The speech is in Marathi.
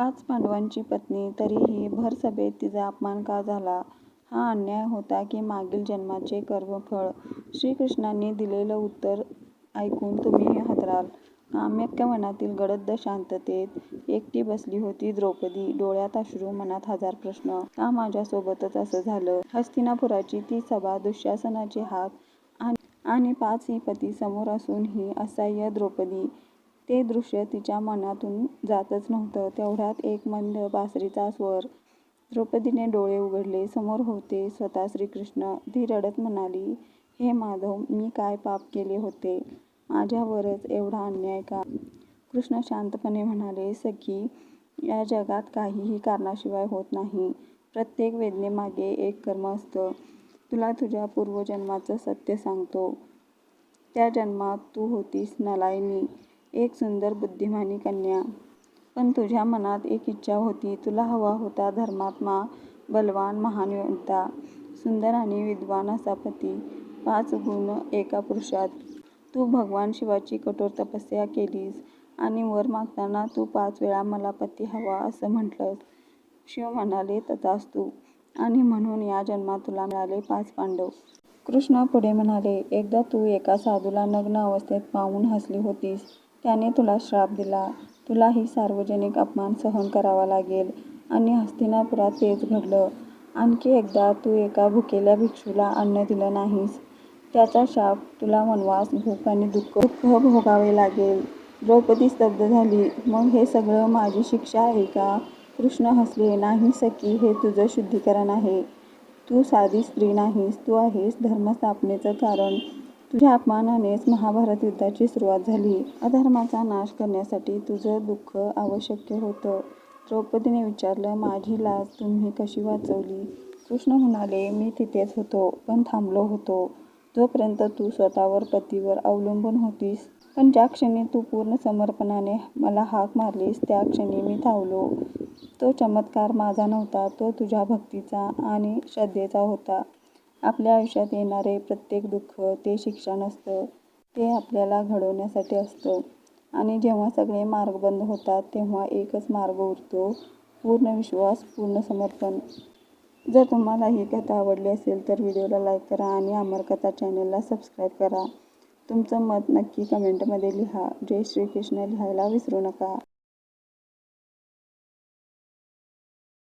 5 पांडवांची पत्नी, तरीही भर सभेत तिचा अपमान का झाला? हा अन्याय होता की मागील जन्माचे कर्मफळ? श्रीकृष्णांनी दिलेलं उत्तर ऐकून तुम्हीही हादराल. काम्यकवनातील गडद शांततेत एकटी बसली होती द्रौपदी. डोळ्यात अश्रू, मनात हजार प्रश्न. का माझ्यासोबतच असं झालं? हस्तिनापुराची ती सभा, दुःशासनाचे हात आणि 5ही पती समोर असूनही असहाय्य द्रौपदी. ते दृश्य तिच्या मनातून जातच नव्हतं. तेवढ्यात एक मंद बासरीचा स्वर. द्रौपदीने डोळे उघडले. समोर होते स्वतः श्रीकृष्ण. ती रडत म्हणाली, हे माधव, मी काय पाप केले होते? माझ्यावरच एवढा अन्याय का? कृष्ण शांतपणे म्हणाले, सखी, या जगात काहीही कारणाशिवाय होत नाही. प्रत्येक वेदनेमागे एक कर्म असतं. तुला तुझ्या पूर्वजन्माचं सत्य सांगतो. त्या जन्मात तू होतीस नलाईनी, एक सुंदर बुद्धिमानी कन्या. पण तुझ्या मनात एक इच्छा होती. तुला हवा होता धर्मात्मा, बलवान, महान योद्धा, सुंदर आणि विद्वान असा पती. 5 गुण एका पुरुषात. तू भगवान शिवाची कठोर तपस्या केलीस आणि वर मागताना तू 5 वेळा मला पती हवा असं म्हटलंस. शिव म्हणाले, तथास्तु. आणि म्हणून या जन्मात तुला मिळाले 5 पांडव. कृष्ण पुढे म्हणाले, एकदा तू एका साधूला नग्न अवस्थेत पाहून हसली होतीस. त्याने तुला श्राप दिला. तुलाही सार्वजनिक अपमान सहन करावा लागेल. आणि हस्तिनापुरात तेच घडलं. आणखी एकदा तू एका भुकेल्या भिक्षूला अन्न दिलं नाहीस. त्याचा शाप. तुला वनवास, भूक आणि दुःख भोगावे लागेल. द्रौपदी स्तब्ध झाली. मग हे सगळं माझी शिक्षा आहे का? कृष्ण हसले, नाही सखी, हे तुझं शुद्धीकरण आहे. तू साधी स्त्री नाहीस. तू आहेस धर्मस्थापनेचं कारण. तुझ्या अपमानानेच महाभारत युद्धाची सुरुवात झाली. अधर्माचा नाश करण्यासाठी तुझं दुःख आवश्यक होतं. द्रौपदीने विचारलं, माझी लाज तुम्ही कशी वाचवली? कृष्ण म्हणाले, मी तिथेच होतो, पण थांबलो होतो. जोपर्यंत तू स्वतःवर, पतीवर अवलंबून होतीस. पण ज्या क्षणी तू पूर्ण समर्पणाने मला हाक मारलीस, त्या क्षणी मी धावलो. तो चमत्कार माझा नव्हता. तो तुझ्या भक्तीचा आणि श्रद्धेचा होता. आपल्या आयुष्यात येणारे प्रत्येक दुःख, ते शिक्षा नसतं. ते आपल्याला घडवण्यासाठी असतं. आणि जेव्हा सगळे मार्ग बंद होतात, तेव्हा एकच मार्ग उरतो, पूर्ण विश्वास, पूर्ण समर्पण. जर तुम्हाला ही कथा आवडली असेल तर व्हिडिओला लाईक करा आणि अमरकथा चॅनलला सबस्क्राईब करा. तुमचं मत नक्की कमेंटमध्ये लिहा. जय श्रीकृष्ण लिहायला विसरू नका.